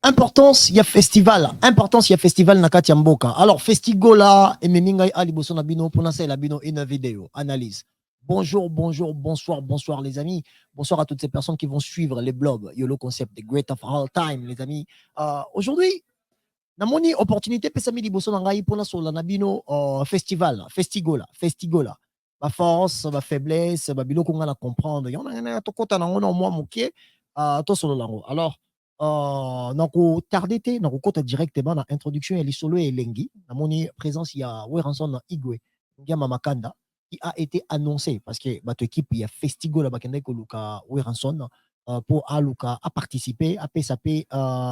Importance, il y a festival. Importance, il y a festival Nakati Mboka. Alors, Festigola, et Memingai Aliboso Nabino, pour lancer la bino une vidéo, analyse. Bonjour, bonjour, bonsoir, bonsoir les amis. Bonsoir à toutes ces personnes qui vont suivre les blogs YOLO Concept, the great of all time, les amis. Aujourd'hui, namoni opportunité pesami liboso na ngai pour la nabino festival, festigola. Ma force, ma faiblesse, ma biloko nga na comprendre. Yon na to kota na ngona moi moké to solo lango. Alors nako tardé te nako kota directement na introduction ya lisolo et lengi. Namoni présence ya Weranson na Igwe, Ngama Makanda qui a été annoncé parce que bato équipe ya festigola bakende ko luka Weranson pour aluka à participer à PSAP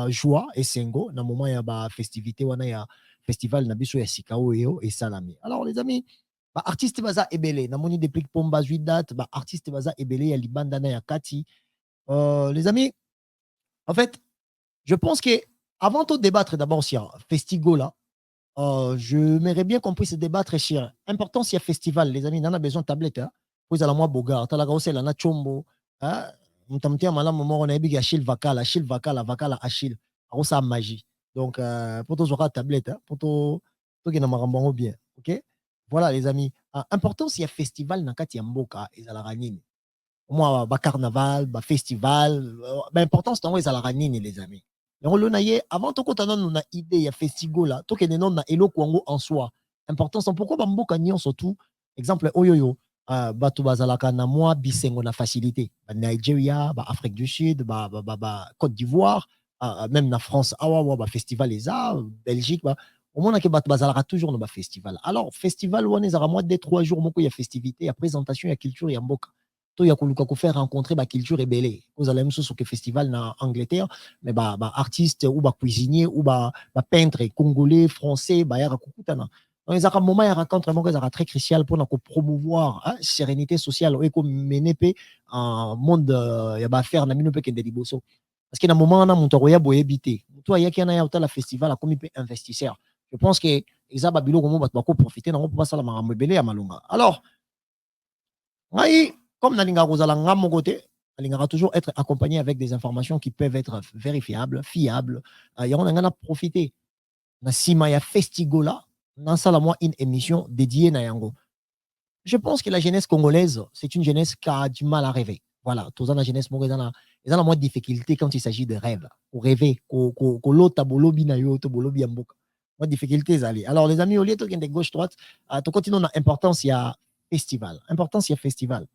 joie et sengo na moment ya ba festivité wana ya festival na biso ya Sikao et Salami. Alors les amis, ba artiste baza ebele na moni depuis pomba 8 date ba artiste baza ebele ya libanda na ya kati. Les amis, en fait, je pense que avant de débattre d'abord sur festigola, je m'aurais bien compris se débattre sur importance il y a festival les amis, on a besoin de tablette hein. Vous allez moi boga, tu la gauche la na chombo, hein. Mtamtia malamu moro na ebiga Achille vakala Achille. Alors ça magie. Donc pour tous aura tablette hein, pour tout qui na marambango bien. OK? Voilà les amis. Importance il y a festival na kati ya mboka ezalaka nini? Moi ba carnaval, ba festival, ba importance tango ezalaka nini les amis? yango lo na ye avant tokota nanu na idée ya festigola tokende nanu na eloko yango en soi importance pourquoi bamboka nyonso tout exemple oyoyo bato bazalaka na mwa bisengo na facilité Nigeria, Afrique du Sud, Côte d'Ivoire, même na France awa ba festival eza Belgique omonaki bato bazalaka toujours na ba festival. Alors festival wana ezalaka mwa 2-3 jours moko ya festivité ya présentation ya culture ya mboka to ya koluka ko faire rencontrer ba culture ebele kozala même chose que festival na Angleterre mais artiste ou cuisinier ou peintre congolais français yaka kokutana donc ezaka moment ya rencontre moko ezaka très crucial pour na ko promouvoir sérénité sociale et ko mener pe en monde ya ba faire na mino pe kende liboso parce que na moment wana muto akoya boyebi te muto ayaki na ya otala festival akomi pe investisseur. Je pense que eza ba biloko mo bato bako profiter nango po basala makambo ebele ya malonga. Alors ngai comme nalinga kozala nga moko te alingaka toujours être accompagné avec des informations qui peuvent être vérifiables, fiables. Yango na profiter na sima ya festigola nasala moi une émission dédiée na yango. Je pense que la jeunesse congolaise, c'est une jeunesse qui a du mal à rêver. Voilà, tous la jeunesse moko ezana moins de difficulté quand il s'agit de rêve. Pour rêver, ko lota bolobi na yo to bolobi ya mboka. Moins de difficulté ezali. Alors les amis, au lieu de gauche droite, to continue na importance ya festival. Importance ya festival.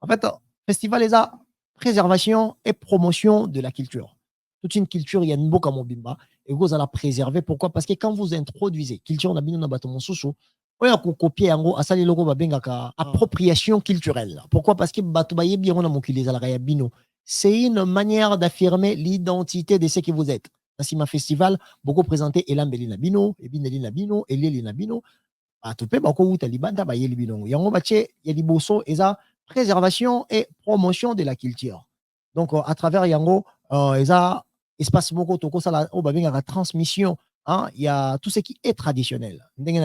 En fait, festival est à préservation et promotion de la culture. Toute une culture, il y a une boka mobimba et vous allez la préserver. Pourquoi? Parce que quand vous introduisez culture, na bino na bato mosusu, oya ko copier yango asali loko babengaka appropriation culturelle. Pourquoi? Parce que bato ba yebi yango na mokili ezalaka ya bino. C'est une manière d'affirmer l'identité de ce que vous êtes. Parce que festival, beaucoup présenté Elambeli na bino, Ebineli na bino, Elieli na bino, bato pe bako uta libanda ba yeli bino. Yango bache ya liboso eza préservation et promotion de la culture. Donc, à travers Yango, il y a espace beaucoup de la transmission. Hein, il y a tout ce qui est traditionnel. Vraiment, il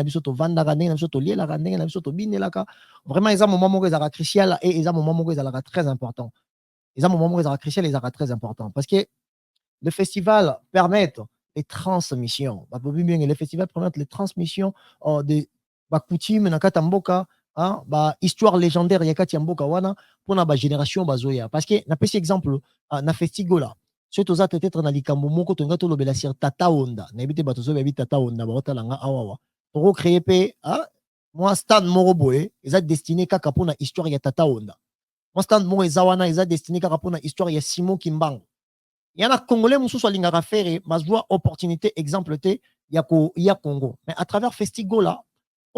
y a un moment où il est crucial et il y a un moment où il est très important. Il y a un moment où il est crucial et il est très important. Parce que le festival permet les transmissions. Le festival permet les transmissions de coutumes dans Katamboka. Hein, histoire légendaire ya kati ya mboka wana pona ba génération bazoya parce que na pesi exemple na festigola surtout za peut-être na likambo moko to ngato lobela sur tata onda na ebite bato zo bebi tata onda ba otala nga awawa to créer pe moi stand moko boye eza destiné kaka pona histoire ya tata onda moi stand moko eza wana eza destiné kaka pona histoire ya Simon Kimbangu yana congolais mususu alingaka faire mazwa opportunité exemple te ya Congo mais à travers festigola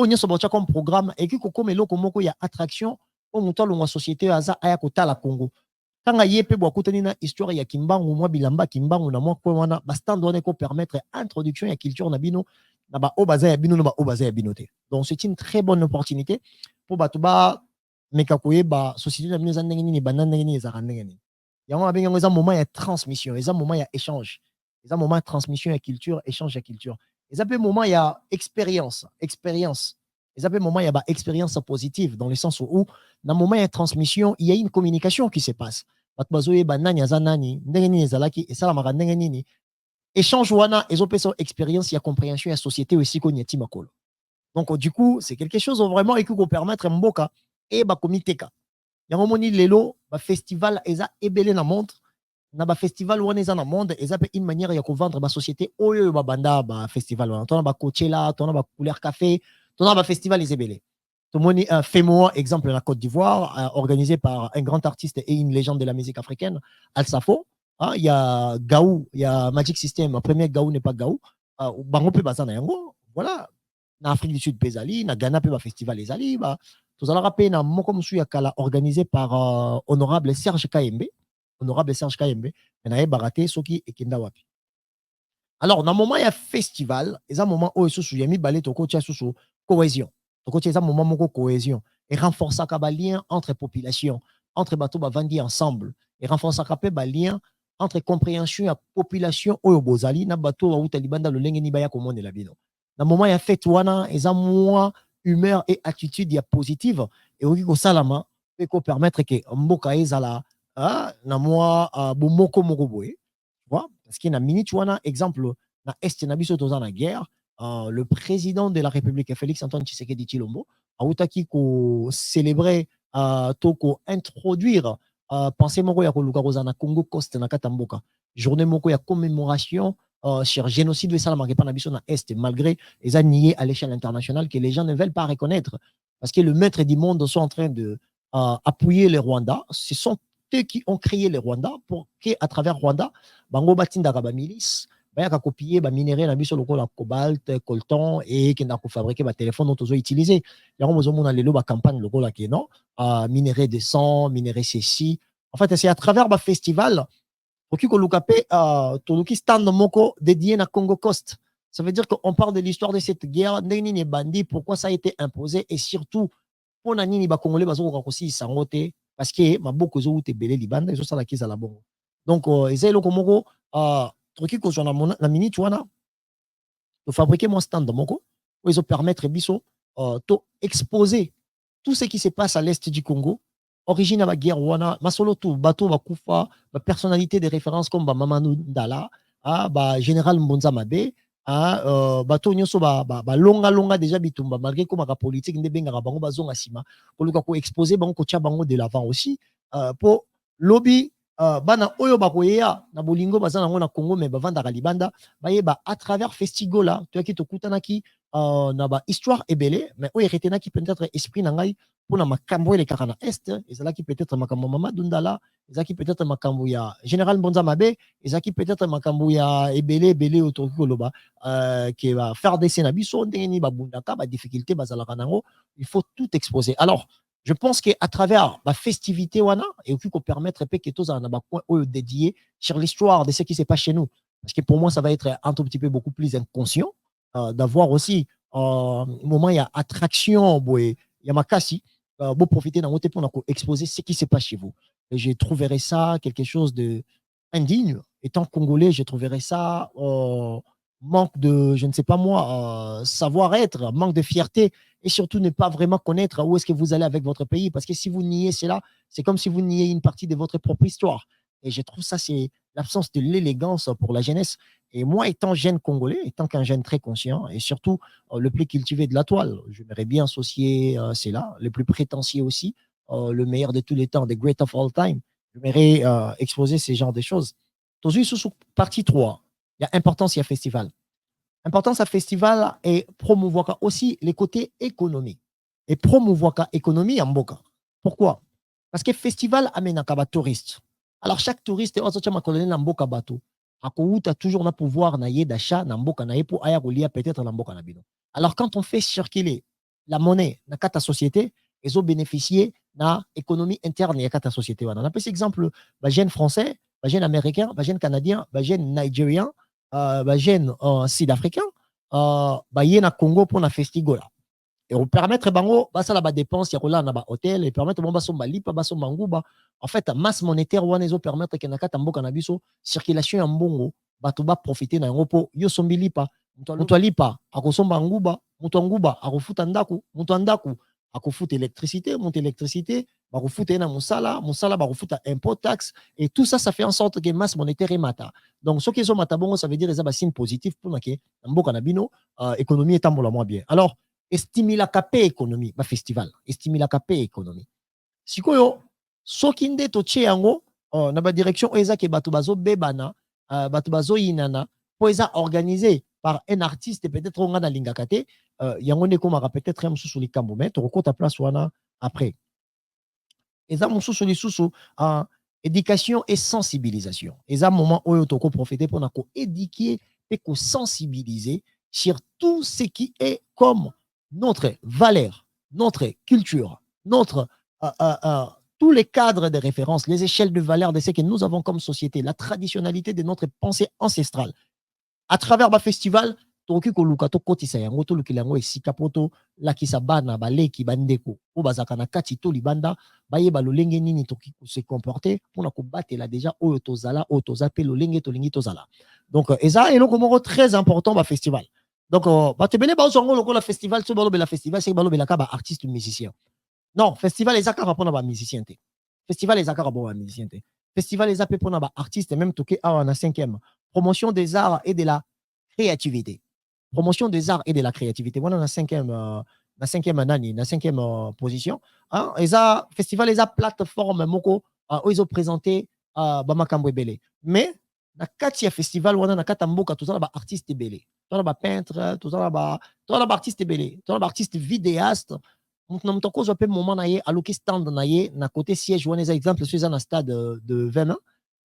on y a comme programme et qui comme eloko moko ya attraction au muto longa société aza aya kotala Congo kanga yepe bwa kutani na histoire ya Kimbangu mwa bilamba Kimbangu na mwa ko wana ba stand wana ko permettre introduction ya culture na bino na ba obaza ya bino na ba obaza ya bino te. Donc c'est une très bonne opportunité pour bato ba meka koyeba société na bino za ndenge nini banana ndenge nini za ndenge nini yango abenga eza moment ya transmission eza moment ya échange eza moment ya transmission ya culture échange ya culture. Et un moment, il y a expérience. Et un moment, il y a expérience positive, dans le sens où, dans le moment, il y a transmission, il y a une communication qui se passe. échange wana ezopesa expérience ya compréhension ya société aussi ko nyati makolo. Donc du coup c'est quelque chose vraiment et qui peut permettre mboka et ba komiteka yango moni lelo ba festival eza ebele na monde na ba festival wana eza na monde eza pe une manière ya ko vendre ba société oyo ba banda ba festival wana tona ba Coachella tona ba couleur café tona ba festival ezebele to moni Femo exemple la Côte d'Ivoire organisé par un grand artiste et une légende de la musique africaine Al Safo. Hein, il y a Gaou, il y a Magic System, premier Gaou n'est pas Gaou. Bango pe bazana yango. Voilà. Na Afrique du Sud Pezali, na Ghana pe ba festival ezali ba. Tous allons rappeler na moko musu ya kala organisé par honorable Serge Kayembe. Honorable Serge Kayembe. Na baraté soki ekenda wapi. Alors, dans le moment il y a festival, et un moment où il y a mis balé toko tia susu cohésion. Toko tia un moment moko cohésion et renforcer le lien entre populations, entre bateaux ba vandi ensemble et renforcer le lien entre compréhension et population oyo bozali na bateau wa utalibanda le lenge ni baya komone la bino. Dans le moment il y a fête wana et un moins humeur et attitude ya positive et oki ko salama et ko permettre que mboka ezala na moi bomoko moko boye. Parce qu'il y a une minute, exemple, na Est na biso toza na guerre, le président de la République, Félix Antoine Tshisekedi Tshilombo, a outaki ko célébrer, to ko introduire, pensée moko ya koluka koza na Congo Coast na Katamboka. Journée moko ya commémoration sur génocide de Salamake na biso na Est, malgré les niés à l'échelle internationale que les gens ne veulent pas reconnaître. Parce que le maître du monde sont en train de appuyer les Rwandais. Ce sont eux qui ont créé les Rwandais pour qu'à travers Rwanda, bango batinda ba milice, ba ka copier ba minerai na biso lokola cobalt, coltan et qui n'a ko fabriquer ba téléphone dont ozo utiliser. Yango mozo mona lelo ba campagne lokola ke non, minerai de sang, minerai ceci. En fait, c'est à travers ba festival oki ko lukape to luki stand moko dédié na Congo Coast. Ça veut dire qu'on parle de l'histoire de cette guerre, ndeni ni bandi, pourquoi ça a été imposé et surtout pour nani ni ba congolais bazo ko kosi sangote parce que maboko zo ute belé libanda zo sala kiza la bongo. Donc ezai loko moko troki ko zona na minute wana to fabriquer mon stand moko où ils ont permettre biso to exposer tout ce qui se passe à l'est du Congo, origine à la guerre wana, masolo tout bateau bakufa, ba personnalité de référence comme ba Mamadou Ndala, ba général Mbonza Mabe, bateau nyonso ba longa déjà bitumba malgré comme la politique nde benga bango bazonga sima pour luka ko exposer bango ko tia bango de l'avant aussi pour lobby bana oyo bakoyeya na bolingo bazana ngo na Congo mais bavanda libanda bayeba à travers festigola to ki to kutanaki na ba histoire ebele mais oyo retenaki peut-être esprit na ngai pour na makambo ele kaka na est ezalaki peut-être makambo Mamadou Ndala ezalaki peut-être makambo ya général Mbonza Mabe ezalaki peut-être makambo ya ebele autour koloba qui va faire des scénarios ndeni ba bundaka ba difficulté bazalaka nango il faut tout exposer. Alors je pense qu'à travers la festivité wana et puis qu'on permettre que tous en un point dédié sur l'histoire de ce qui se passe chez nous parce que pour moi ça va être un tout petit peu beaucoup plus inconscient d'avoir aussi moment il y a attraction il y a makasi beau profiter d'un côté pour exposer ce qui se passe chez vous et je trouverais ça quelque chose de indigne étant congolais je trouverais ça manque de je ne sais pas moi savoir-être manque de fierté et surtout ne pas vraiment connaître où est-ce que vous allez avec votre pays parce que si vous niez cela c'est comme si vous niez une partie de votre propre histoire et je trouve ça c'est l'absence de l'élégance pour la jeunesse. Et moi, étant jeune congolais, étant qu'un jeune très conscient, et surtout le plus cultivé de la toile, j'aimerais bien associer cela, le plus prétentieux aussi, le meilleur de tous les temps, the great of all time. J'aimerais exposer ces genres de choses. Aujourd'hui, sous partie 3, il y a importance, il y a festival. Importance à festival et promouvoir aussi les côtés économiques. Et promouvoir l'économie en Mboka. Pourquoi? Parce que festival amène un touriste. Alors chaque touriste est en Mboka bateau. Akouta toujours na pouvoir na yé d'achat na mboka na yé pour aya kolia peut-être na mboka na bino. Alors quand on fait circuler la monnaie na kata société, ils ont bénéficié na économie interne ya kata société wana. On a pris exemple ba jeune français, ba jeune américain, ba jeune canadien, ba jeune nigérien, ba jeune sud-africain, ba yé na Congo pour na festigola. Et on permettre bango basa la ba dépense ya kola na ba hôtel et permettre bon baso lipa baso manguba en fait masse monétaire wana ezo permettre que na kata mboka na biso circulation ya mbongo bato ba profiter na yango po yo sombi lipa mutu alipa akosomba nguba mutu nguba akofuta ndaku mutu ndaku akofuta électricité monte électricité barofuta na musala barofuta impôt taxe et tout ça ça fait en sorte que masse monétaire mata. Donc ce qui sont mata bongo ça veut dire ça ba signe positif pour na ke mboka na bino économie etambola moins bien. Alors estimila kapé économie ba festival, estimila kapé économie. Sikoyo soki nde totie yango na ba direction eza ke bato bazo bebana bato bazo inana po eza organisé par un artiste peut-être on na lingaka te yango ne komaka peut-être un mususu likambo mais to kokota place wana après. Eza mosusu lisusu éducation et sensibilisation. Eza moment oyo toko profiter pour na ko éduquer et ko sensibiliser sur tout ce qui est comme notre valeur, notre culture, notre tous les cadres de référence, les échelles de valeur de ce que nous avons comme société, la traditionnalité de notre pensée ancestrale. À travers le festival, tokoki koluka tokotisa yango tolukila yango esika po tolakisa bana baleki bandeko oyo bazalaka na kati to libanda bayeba lolenge nini tokoki kose comporter mpona kobatela déjà oyo tozala oyo toza mpe lolenge tolingi tozala. Donc eza eloko moko très important bafestival. Donc bato ebele bazwa yango lokola festival so balobela festival seki balobelaka baartiste musicien. Non, festival eza kaka mpona bamusicien te. Festival eza kaka bo bamusicien te. Festival eza mpe mpona baartiste même toke awa na 5e promotion des arts et de la créativité. Promotion des arts et de la créativité. Voilà la cinquième année, la cinquième position. Hein, eza festival, eza plateforme moko, ils ont présenté Bamakambo Ebele. Mais na kati ya festival wana na kata mboka tozala ba artiste ebele. Tozala ba peintre, tozala ba artiste ebele, tozala ba artiste vidéaste. Na mutoko zo pe moment na ye aloki stand na ye na côté siège wana eza exemple sur eza na stade de 20 ans.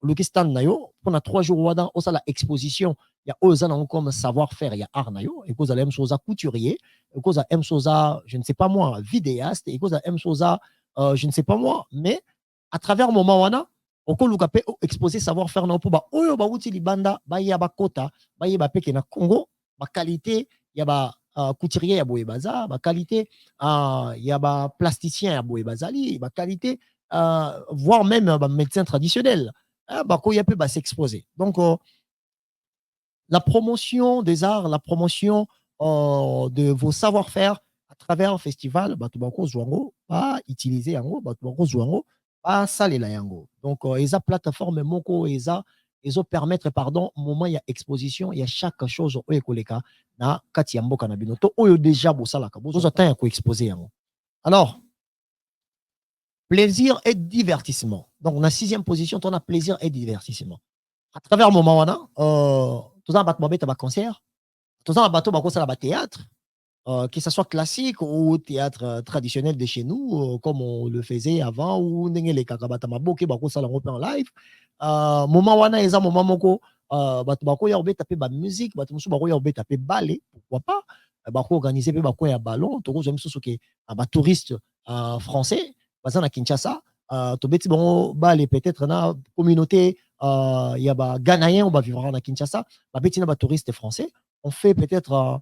Aloki stand na yo pendant 3 jours wana osala exposition. Il y a eux comme savoir-faire, il y a art nayo, et cause à M chose couturier, et cause à M chose je ne sais pas moi, vidéaste, et cause à M chose je ne sais pas moi, mais à travers moment wana, oko lukape exposer savoir-faire na po ba oyo ba uti libanda, ba ya ba kota, ba ye ba peke na Congo, ba qualité, ya ba couturier ya boye baza, ba qualité ya ba plasticien ya boye bazali, ba qualité voire même ba médecin traditionnel, ba ko ya pe ba s'exposer. Donc la promotion des arts, la promotion de vos savoir-faire à travers un festival, Batubako Zouango, pas utiliser Yango, Batubako Zouango, pas salela Yango. Donc, ils ont plateforme Moko, ils ont permettre, pardon, moment, il y a exposition, il y a chaque chose au Ekoleka, na Kati Yambo Kanabino, to Oyo déjà Bosalaka, vous attendez à exposer Yango. Alors, plaisir et divertissement. Donc, on a 6e position, on a plaisir et divertissement. À travers moment, on a, tout un concert, tout un bateau théâtre, que ce soit classique ou théâtre traditionnel de chez nous, comme on le faisait avant, ou les kakabata maboke bako sala en live. Moment wana eza moment moko bato bako ya obeta pe ba musique, bato musu bako ya obeta pe ballet, pourquoi pas? Bako organiser pe bako ya ballon, toko zo musu ke ba touristes français, baza na Kinshasa, to beti bango ballet peut-être na communauté il y a ba Ghanéens, on va vivre à Kinshasa, ba beti na ba touristes français, on fait peut-être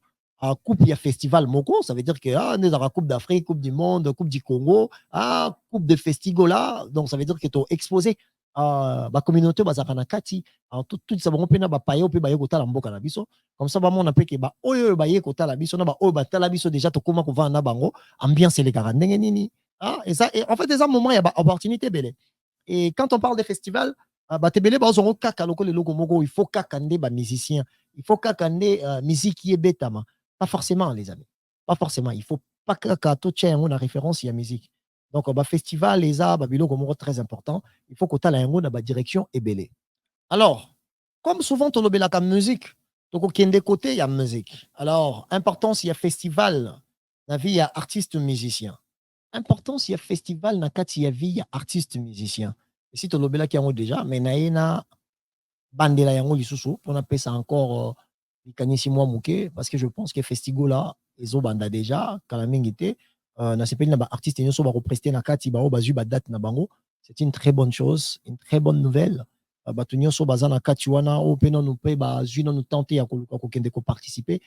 coupe, il y a festival Moko, ça veut dire que nous avons Coupe d'Afrique, Coupe du Monde, Coupe du Congo, Coupe de Festigola, donc ça veut dire que tu as exposé la communauté bazakana kati tout ça va pena ba payo pe ba yekota la mboka na biso comme ça ba mona pe ke ba oyo ba yekota la biso na ba oyo ba tala biso déjà to koma ko vana bango ambiance les garandenge nini et ça et en fait des moments il y a ba opportunité belé et quand on parle des festivals ba tebele ba zongo kaka loko le logo moko il faut kakande ba musicien il faut kakande musique qui est betama. Pas forcément, les amis. Pas forcément. Il ne faut pas que tu aies une référence à la musique. Donc, le festival, les arts, Babylone, comme très important, il faut que tu aies une direction et belé. Alors, comme souvent, tu as la musique, donc, il y a des côtés, il y a musique. Alors, importance, il y a festival, la vie, il y a artiste musicien. Importance, il y a festival, il y a vie, il y a artiste musicien. Et si tu as déjà, mais il y a bandela yango lisusu on appelle ça encore likanisi mwa muke parce que je pense que festigola ezobanda déjà kala mingi te na sepeli na ba artiste nyonso ba représenter na kati ba bazui ba date na bango c'est une très bonne chose une très bonne nouvelle bato nyonso baza na kati wana o pe nonu pe bazui nonu tenter ya koluka kokende ko participer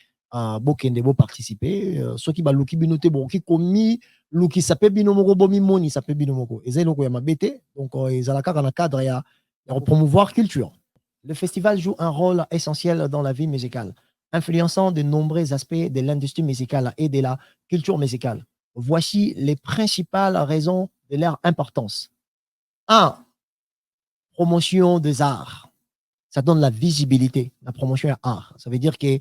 bokende bo participer soki baluki bino te boki komi luki sape bino moko bomi moni sape bino moko eza eloko ya mabete donc ezala kaka na cadre ya promouvoir culture. Le festival joue un rôle essentiel dans la vie musicale, influençant de nombreux aspects de l'industrie musicale et de la culture musicale. Voici les principales raisons de leur importance. Un, promotion des arts. Ça donne la visibilité. La promotion est art. Ça veut dire que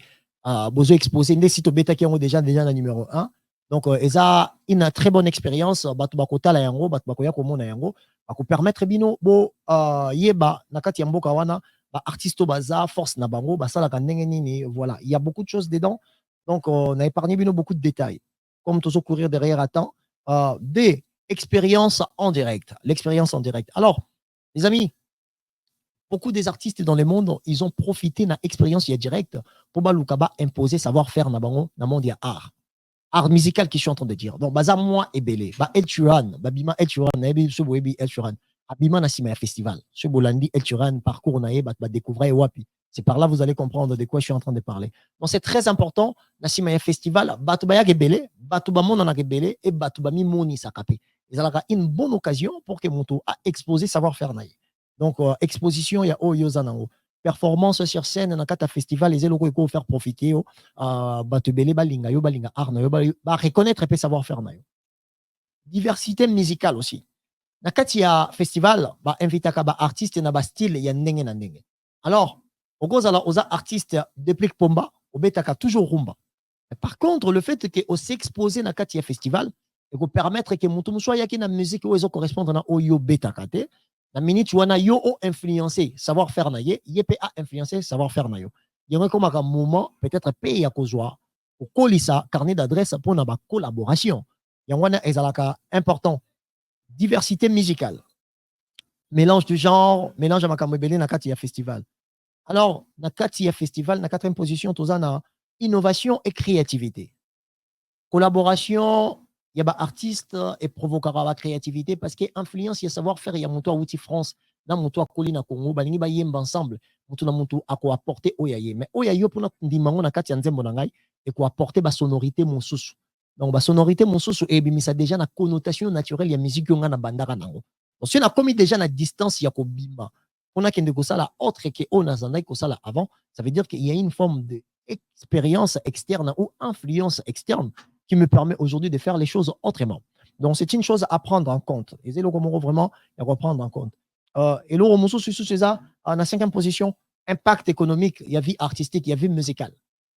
besoin exposé des sites bêta qui ont déjà la numéro 1. Donc, ils ont une très bonne expérience. Batu bakota la yango, batu bakoya komo na yango. Bako permettre bino bo yeba nakati ya mboka wana ba artiste baza force na bango basala ka ndenge nini. Voilà, il y a beaucoup de choses dedans. Donc, on a épargné bino beaucoup de détails. Comme toujours courir derrière à temps. Des expériences en direct. L'expérience en direct. Alors, les amis, beaucoup des artistes dans le monde, ils ont profité de l'expérience directe pour imposer savoir-faire dans le monde art. Art musical qui je suis en train de dire. Donc, baza moi et belé. Ba El Turan, babima El Turan, naebi ce boebi El Turan. Abima na sima festival. Ce bolandi El Turan parcours nae ba découvrir wapi. C'est par là vous allez comprendre de quoi je suis en train de parler. Donc c'est très important na sima festival batu ba ya belé, batu ba mona na belé et batu ba mi moni sakapé. Ils ont une bonne occasion pour que mon tour a exposé savoir-faire nae. Donc exposition il y a Oyozanango. Performance sur scène dans kata festival les élocaux ko faire profiter batebele balinga yo balinga arna yo ba reconnaître et savoir-faire na yo. Diversité musicale aussi. Na kati ya festival ba invitaka ba artiste na ba style ya ndenge na ndenge. Alors okozala oza artiste depuis pomba obetaka toujours rumba. Par contre le fait que o s'exposer na kati ya festival et ko permettre que mutu muswa yaki na musique o ezo correspondre na oyo betaka te. La minute wana yo o influencer savoir-faire na ye pe a influencer savoir-faire na yo. Il y a comme un moment peut-être paye à kozwa au kolisa carnet d'adresse pour na ba collaboration. Il y a wana ezalaka important. Diversité musicale. Mélange du genre, mélange à makamobele na kati ya festival. Alors, na kati ya festival na quatrième position tozana innovation et créativité. Collaboration il y a des artistes et provoquera la créativité parce que influence il y a savoir-faire il y a mon toit outil France dans mon toit colina Congo balingi ba yemba ensemble mutu na mutu ako apporter oyaye mais oyayo pour na ndimango na kati ya nzembo na ngai et ko apporter ba sonorité monsusu donc ba sonorité monsusu et bimisa déjà na connotation naturelle ya musique nga na bandaka nango donc si on a commis déjà na distance ya ko bimba on a kende ko sala autre que on a zandai ko sala avant ça veut dire qu'il y a une forme d'expérience externe ou influence externe qui me permet aujourd'hui de faire les choses autrement. Donc, c'est une chose à prendre en compte. Et c'est le vraiment à reprendre en compte. Et le Romoso, c'est ça, en la cinquième position, impact économique, il y a vie artistique, il y a vie musicale.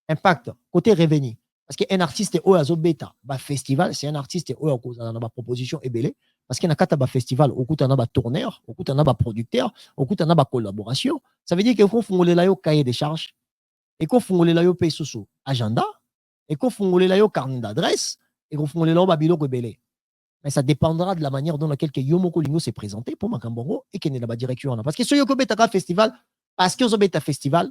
Impact, côté revenu. Parce qu'un artiste est au bêta, bah festival, c'est un artiste au a proposition et belé. Parce qu'il y a un festival, au coup, il y a un tourneur, au coup, il y a un producteur, au coup, il y a une collaboration. Ça veut dire qu'il faut faire le cahier des charges, et qu'il faut faire le paye sous agenda, et qu'on fongole la yo carnet d'adresse et qu'on fongole la babilo rebelle. Mais ça dépendra de la manière dont laquelle Yomoko Lingo s'est présenté pour Makambongo et qu'il n'est pas direction. Parce que ce Yoko Beta Festival, parce que ce Beta Festival,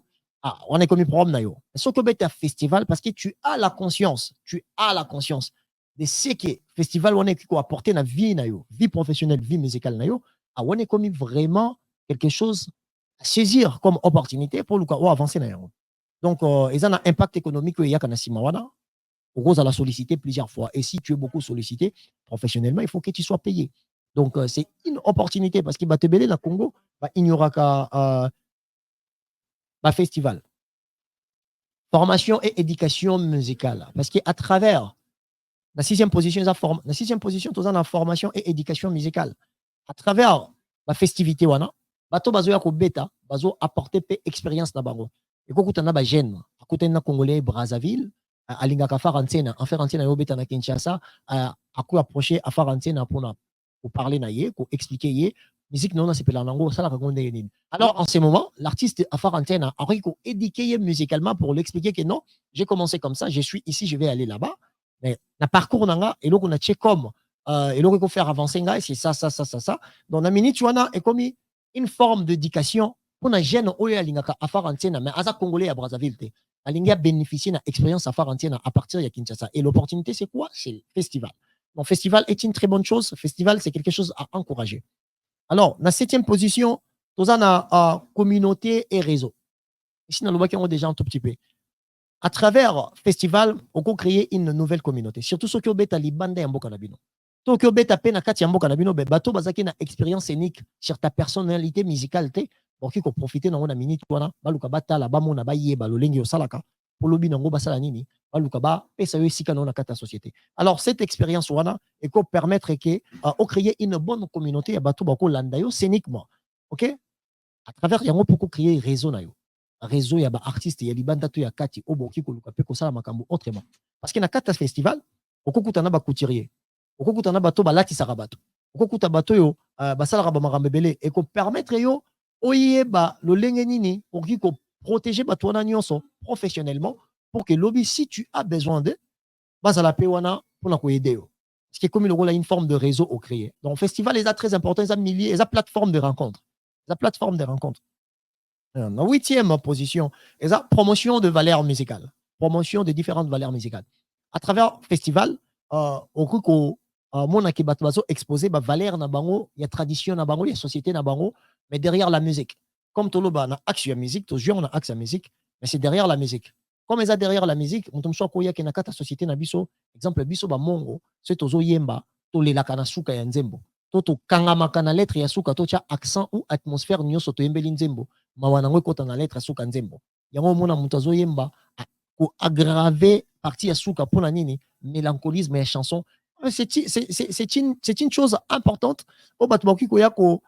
on est comme un problème na yo. Ce Yoko Beta Festival, parce que tu as la conscience de ce que festival on est qui apporter na vie na yo, vie professionnelle, vie musicale na yo, on est comme vraiment quelque chose à saisir comme opportunité pour avancer na yo. Donc, ils ont un impact économique il y a qu'à Simawana. Rose à la solliciter plusieurs fois. Et si tu es beaucoup sollicité professionnellement, il faut que tu sois payé. Donc, c'est une opportunité parce qu'il va te belé la Congo, il n'y aura qu'un festival. Formation et éducation musicale. Parce qu'à travers la sixième position, tu as la formation et éducation musicale. À travers la festivité, bato bazo ya ko beta, bazo apporter expérience na bango. Et quand on a des jeunes, à côté de Congolais, Brazzaville, à Lingaka Farantena, en Farantena, au Beta na Kinshasa, à quoi approcher à Farantena pour parler naïe, pour expliquer musique non, c'est pas l'ango, ça la raconte. Alors, en ce moment, l'artiste à Farantena a éduqué musicalement pour l'expliquer que non, j'ai commencé comme ça, je suis ici, je vais aller là-bas. Mais le parcours nanga, et là, on a check comme, et là, on peut faire avancer, c'est ça. Donc, la minute, tu as comme une forme d'éducation pour un jeune oyo alingaka afar antienne mais aza congolais à Brazzaville te alinga bénéficier d'une expérience afar antienne à partir de Kinshasa et l'opportunité c'est quoi c'est le festival. Donc festival est une très bonne chose, festival c'est quelque chose à encourager. Alors la septième position toza na communauté et réseau. Ici dans le Baki on déjà un tout petit peu à travers festival on peut créer une nouvelle communauté surtout ceux qui ont beta libanda ya mboka na bino. Tokyo beta pe na kati ya mboka na bino bato bazaki na expérience unique sur ta personnalité musicale te pour qui profiter dans une minute wana baluka batala bamona bayeba lolengi osalaka pour lobi nango basala nini balukaba et ça aussi dans la société. Alors cette expérience wana et qu'on permettre que créer une bonne communauté à bateau bako landayo scéniquement. OK? À travers yango pour créer réseau na yo. Réseau ya ba artiste ya libanda to ya kati oboki ko luka pe ko sala makambo autrement. Parce que na kata festival okokutana ba couturier. Okokutana bato balati sarabato. Okokuta bato yo basala ba makambo belé et ko permettre yo oyeba lo lenge nini oki ko protéger bato wana nyonso professionnellement pour que lobby si tu as besoin de basala pe wana pour na ko aider yo. Ce qui est comme une forme de réseau au créer. Donc festival est très important, les milliers, les plateforme de rencontres. La plateforme de rencontres. En 8e position, et la promotion de valeurs musicales. Promotion de différentes valeurs musicales. À travers le festival, au coup mon bazo exposé ba valeur na bango, il y a tradition na bango, il y a société na bango, mais derrière la musique. Comme tout le monde a accès à la musique, tout on a accès à la musique, mais c'est derrière la musique. Comme ils a derrière la musique, on tombe sur quoi qu'il y a kata société na biso, exemple biso ba mongo, c'est tozo yemba, to le lakana suka ya nzembo. To kangamaka na lettre ya suka to tia accent ou atmosphère nyonso to yembeli nzembo mawana ngwe kota na lettre suka nzembo yango mona mutu azoyemba ko aggraver partie ya suka pona nini mélancolisme ya chanson c'est une chose importante au batu bakoki ko ya ko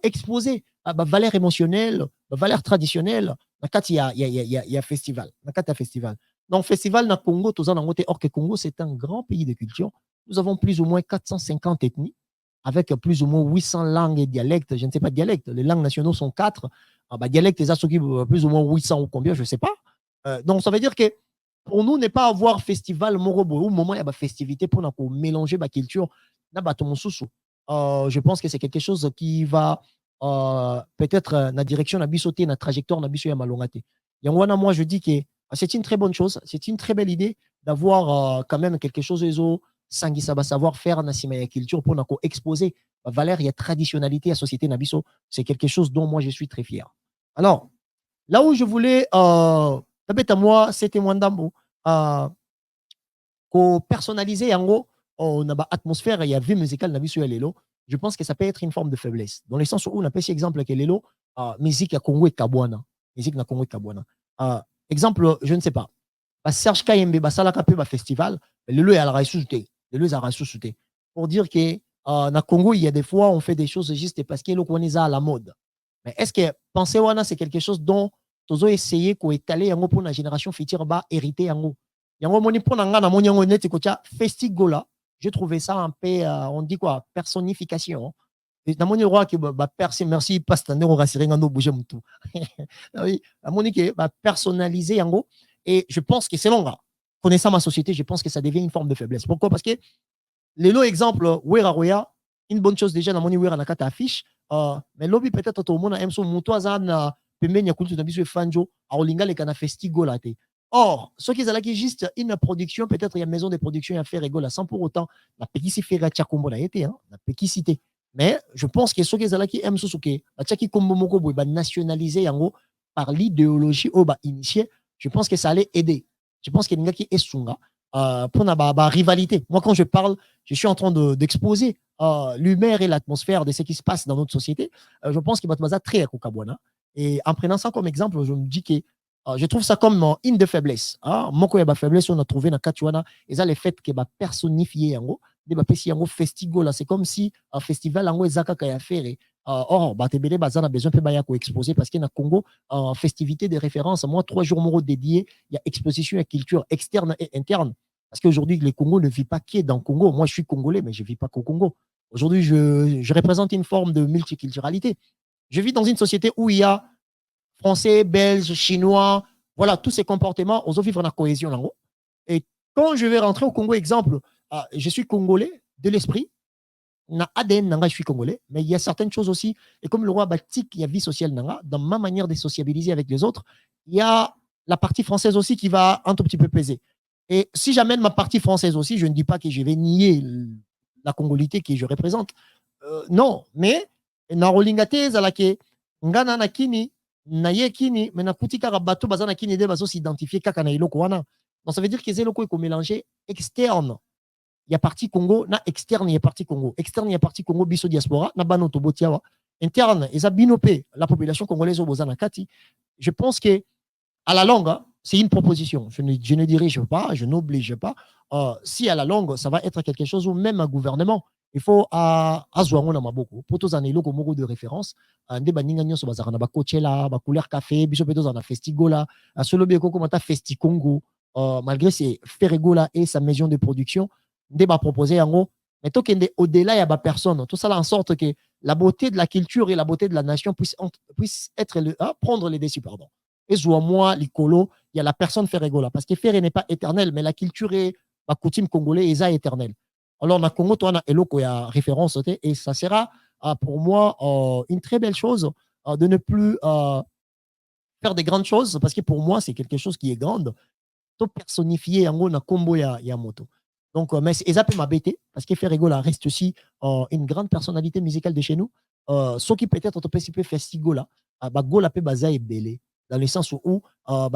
exposer ba valeur émotionnelle ba valeur traditionnelle na kati ya festival na kati ya festival. Donc festival na Congo toza nango te or que Congo c'est un grand pays de culture. Nous avons plus ou moins 450 ethnies avec plus ou moins 800 langues et dialectes. Je ne sais pas dialectes. Les langues nationaux sont 4. Dialectes, les qui plus ou moins 800 ou combien, je ne sais pas. Donc, ça veut dire que pour nous, ne pas avoir festival morobo ou moment il y a festivité pour mélanger la culture. Je pense que c'est quelque chose qui va peut-être la direction n'a sauté, la trajectoire n'a bisoté à malongate. Moi, je dis que c'est une très bonne chose, c'est une très belle idée d'avoir quand même quelque chose sangi ça va savoir faire na sima ya culture pour nako exposer valeur et traditionnalité à société nabiso, c'est quelque chose dont moi je suis très fier. Alors là où je voulais tabeta moi c'était mwandambo ko personnaliser yango on a ba atmosphère et ya vie musicale nabiso ya lelo, je pense que ça peut être une forme de faiblesse dans le sens où on a pris exemple que lelo musique ya Congo et Kabwana, musique na Congo et Kabwana. Exemple, je ne sais pas. Serge Kayembe basalaka pe ba festival, lelo ya la sous-souté. Pour dire que na Congo, il y a des fois, on fait des choses juste parce que l'on est à la mode. Mais est-ce que penser wana c'est quelque chose dont tozo essayer ko étaler yango pour la génération future ba hériter yango. Yango moni pour nga na moni yango net ko tia festigola. J'ai trouvé ça un peu on dit quoi personnification. Na moni roi que ba merci pasteur on rassurer ngano bouger mutu. Oui, na moni que ba personnaliser yango et je pense que c'est long. Connaissant ma société, je pense que ça devient une forme de faiblesse. Pourquoi? Parce que les lots exemples, Wera Roya, une bonne chose déjà, dans mon Wera Nakata affiche, mais lobby peut-être tout le monde aime son moutoazan, pemenya kultu na biso fanjo, a olinga le kana festigo la te. Or, ce qui est juste une production, peut-être il y a une maison de production à faire égola, sans pour autant la pékisi faire tchakombo la été, la pékisité. Mais je pense que ce qui est aime sosuke, la tchaki kombo moko boy, nationaliser yango par l'idéologie au ba initié, je pense que ça allait aider. Je pense qu'il y a qui est sunga pour la rivalité. Moi, quand je parle, je suis en train d'exposer l'humeur et l'atmosphère de ce qui se passe dans notre société. Je pense qu'il va être très à Kokabwana. Et en prenant ça comme exemple, je me dis que je trouve ça comme une de faiblesse. Moi, quand il y a faiblesse, on a trouvé dans Katuana, et ça, le fait que personnifier en gros, des festival, c'est comme si un festival en gros, Zaka Kaya faire. Or, Batebele Bazan a besoin de exposer parce qu'il y a Congo en festivité de référence. Moi, 3 jours moraux dédiés, il y a exposition à culture externe et interne. Parce qu'aujourd'hui, le Congo ne vit pas qui est dans le Congo. Moi, je suis congolais, mais je ne vis pas qu'au Congo. Aujourd'hui, je représente une forme de multiculturalité. Je vis dans une société où il y a Français, Belges, Chinois, voilà, tous ces comportements, on vivre dans la cohésion. Là-haut. Et quand je vais rentrer au Congo, exemple, je suis congolais de l'esprit, na ADN nanga, je suis congolais, mais il y a certaines choses aussi, et comme le roi Batik, il y a vie sociale nanga, dans ma manière de sociabiliser avec les autres, il y a la partie française aussi qui va un tout petit peu peser. Et si j'amène ma partie française aussi, je ne dis pas que je vais nier la congolité que je représente. Non, mais na rolingate zalake ngana na kini na ye kini mais na kutika bato bazana kini de bazo s'identifier kaka na iloko wana. Donc ça veut dire que les locaux ko mélanger externe. Il y a partie Congo, na externe, il y a partie Congo. Externe, il y a partie Congo, biso diaspora, na banoto botiawa. Interne, ils a binopé la population congolaise au Bozana Kati. Je pense que, à la longue, c'est une proposition. Je ne dirige pas, je n'oblige pas. Si à la longue, ça va être quelque chose où même un gouvernement, il faut à Zouango Maboko, pour tous les locaux de référence, des baninganyo sur Bazarana, Coachella, couleur café, bisopetos en a Festigola, à Solobeko, comme Festi Congo, malgré ses Ferregola et sa maison de production, des bas proposés en gros, mais tout au-delà, il y a personne. Tout ça en sorte que la beauté de la culture et la beauté de la nation puissent être prendre les déçus, pardon. Et moi, l'icolo, il y a la personne Ferregola, parce que Ferre n'est pas éternel, mais la culture et la coutume congolais est éternelle. Alors, dans Congo, on a Eloko, il y a référence, et ça sera pour moi une très belle chose de ne plus faire des grandes choses, parce que pour moi, c'est quelque chose qui est grande. Tout personnifié en gros, dans Combo, il y a moto. Donc, mais ça peut m'embêter, parce que Ferregola reste aussi une grande personnalité musicale de chez nous. Ce qui peut-être peut faire Festigola, Gola peut baza est belé, dans le sens où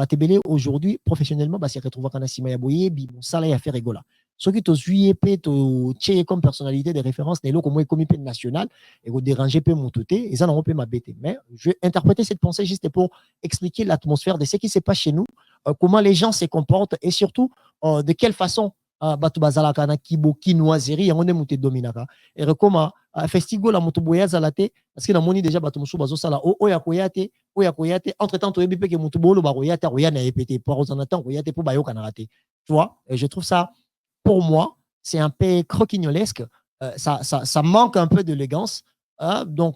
t'es belé aujourd'hui, professionnellement, c'est retrouvé quand Sima Yaboye, bon, ça là, il y a Ferregola. Ce qui te suit, te tient comme personnalité de référence, n'est comme moi, comme national, et vous dérangez peu mon touté, et ça n'en peut m'embêter. Mais je vais interpréter cette pensée juste pour expliquer l'atmosphère de ce qui se passe chez nous, comment les gens se comportent, et surtout, de quelle façon batu bazalaka na kibo kinoiserie yango nde moto dominaka et rekoma festigo la moto boya zalate parce que na moni déjà batu musu bazo sala o ya koyate entre temps toyebi pe ke moto bolo ba koyate roya na epete pour ozanatan koyate pour bayoka na raté, tu vois, et je trouve ça, pour moi, c'est un peu croquignolesque, ça manque un peu d'élégance, donc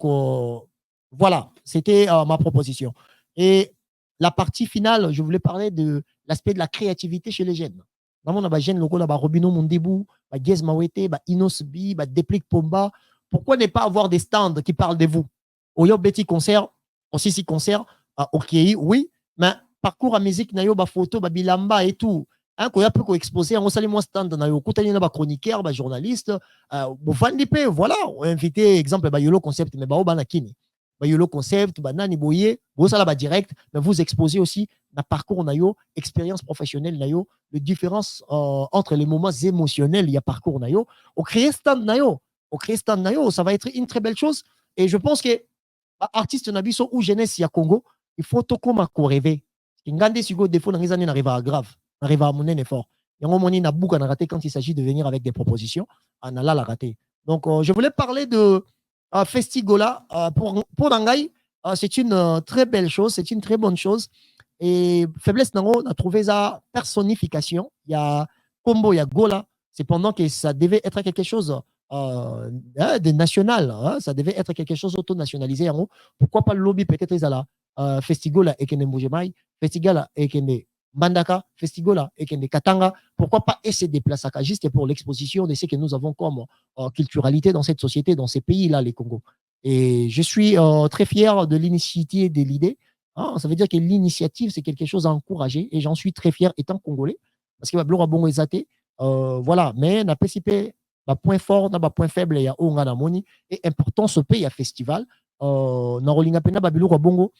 voilà, c'était ma proposition. Et la partie finale, je voulais parler de l'aspect de la créativité chez les jeunes. Vraiment, on a des jeunes locaux, Robino Mondebou, Gez Mawete, Inos Bi, Déplique Pomba. Pourquoi ne pas avoir des stands qui parlent de vous? Oyo Betty concert, aussi si concert, ok, oui, mais parcours à musique, nayo, photo, bilamba et tout. Hein, qu'on a pu exposer, on s'allie moins stand, nayo, koutani na chroniqueur, journaliste, voilà, on a invité, exemple, Yolo Concept, mais ba na kini. Yolo Concept, Nani Boye, vous allez direct, mais vous exposez aussi le parcours nayo, expérience professionnelle nayo, les différences entre les moments émotionnels, il y a parcours nayo, au créer stand nayo, ça va être une très belle chose. Et je pense que artiste nabiso ou jeunesse ya Congo, il faut tout comme rêver. Ngande sigo défaut dans les années n'arrive à grave, n'arrive à mon effort. Yango moni na bouka na raté quand il s'agit de venir avec des propositions, on a là la raté. Donc je voulais parler de Festigola, pour Nangai, c'est une très belle chose, c'est une très bonne chose. Et Faiblesse Nango, on a trouvé sa personnification. Il y a Combo, il y a Gola. C'est pendant que ça devait être quelque chose de national. Ça devait être quelque chose auto-nationalisé. Pourquoi pas le lobby peut-être ils là Festigola et Kende Mbujemai, Festigola et Kende Mandaka, Festigola et Kende Katanga. Pourquoi pas essayer de déplacer juste pour l'exposition de ce que nous avons comme culturalité dans cette société, dans ces pays-là, les Congo. Et je suis très fier de l'initiative et de l'idée. Ça veut dire que l'initiative, c'est quelque chose à encourager et j'en suis très fier étant congolais parce que Blora Bongo Ezate, voilà, mais n'a pas point fort, n'a pas point faible, il y a Onga Moni et important ce pays à festival. Na Rolinga Pena Babilora Bongo,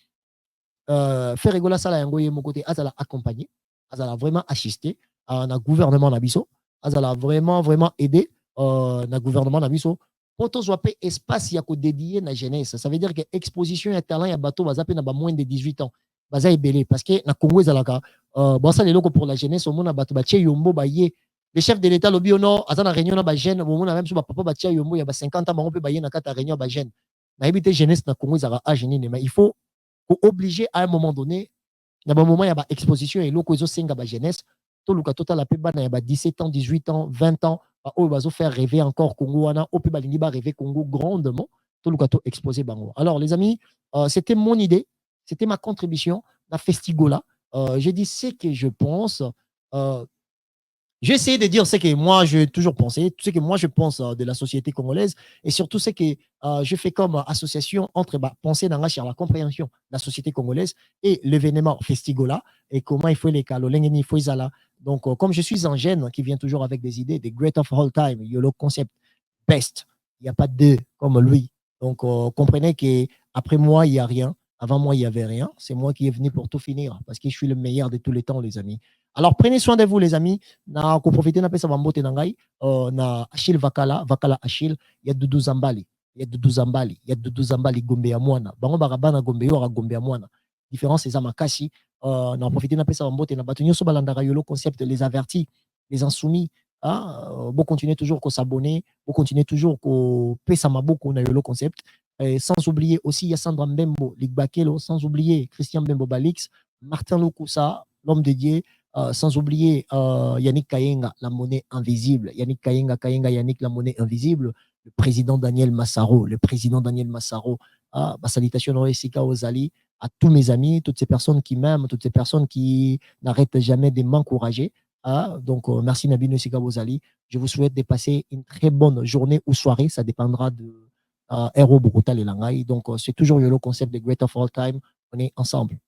faire rigoler ça là, mon côté, Azala accompagné, Azala vraiment assisté à un gouvernement Nabiso, Azala vraiment aidé na gouvernement Nabiso. Pour tous soit espace y a dédié na jeunesse. Ça veut dire que exposition et talent y a bateau bazape na ba moins de 18 ans. Baza belé parce que na Congo ezalaka bon ça les locaux pour la jeunesse au monde bateau ba yombo ba ye. Le chef de l'état lobi ono azana réunion na ba jeune au monde même so ba papa ba yombo y a ba 50 ans ba on peut ba ye na kata réunion ba jeune. Na habité jeunesse na Congo ezalaka âge ni mais il faut obligé à un moment donné, il y a un moment il y a exposition et locaux senga ba jeunesse, tout le total la pe bana ya 17 ans, 18 ans, 20 ans, au bazo faire rêver encore Congo wana, au pe balingi ba rêver Congo grandement, tout le to exposé bango. Alors les amis, c'était mon idée, c'était ma contribution à Festigola. J'ai dit ce que je pense. J'ai essayé de dire ce que moi j'ai toujours pensé, tout ce que moi je pense de la société congolaise et surtout ce que je fais comme association entre penser dans la compréhension de la société congolaise et l'événement Festigola et comment il faut les calolengeni, il faut les ala. Donc, comme je suis un jeune qui vient toujours avec des idées, des great of all time, YOLO concept, best, il n'y a pas de deux comme lui. Donc, comprenez qu'après moi, il n'y a rien. Avant moi, il n'y avait rien. C'est moi qui est venu pour tout finir parce que je suis le meilleur de tous les temps, les amis. Alors, prenez soin de vous, les amis. Na ko profiter na pesa bambote nangai. Na Achille Vakala Achille, il y a Doudou Zambali. Il y a Doudou Zambali. Il y a Doudou Zambali Gombe ya mwana. Bango barabana Gombe yo Gombe ya mwana. différence c'est Zamakasi. On a profité d'un peu ça en botte et on a battu sur Balandara Yolo concept, les avertis, les insoumis. Vous continuez toujours qu'on s'abonner, vous continuez toujours qu'on paie ça beaucoup on a Yolo concept. Et sans oublier aussi Yassandra Mbembo, Ligue Bakelo, sans oublier Christian Mbembo Balix, Martin Loukoussa, l'homme de Dieu, sans oublier Yannick Kayenga, la monnaie invisible. Yannick Kayenga, Yannick, la monnaie invisible. Le président Daniel Massaro, salutations aux Ali, à tous mes amis, toutes ces personnes qui m'aiment, toutes ces personnes qui n'arrêtent jamais de m'encourager. Donc, merci Nabino Sika Bozali. Je vous souhaite de passer une très bonne journée ou soirée. Ça dépendra de Hero Bogota et Langai. Donc, c'est toujours le concept de Great of All Time. On est ensemble.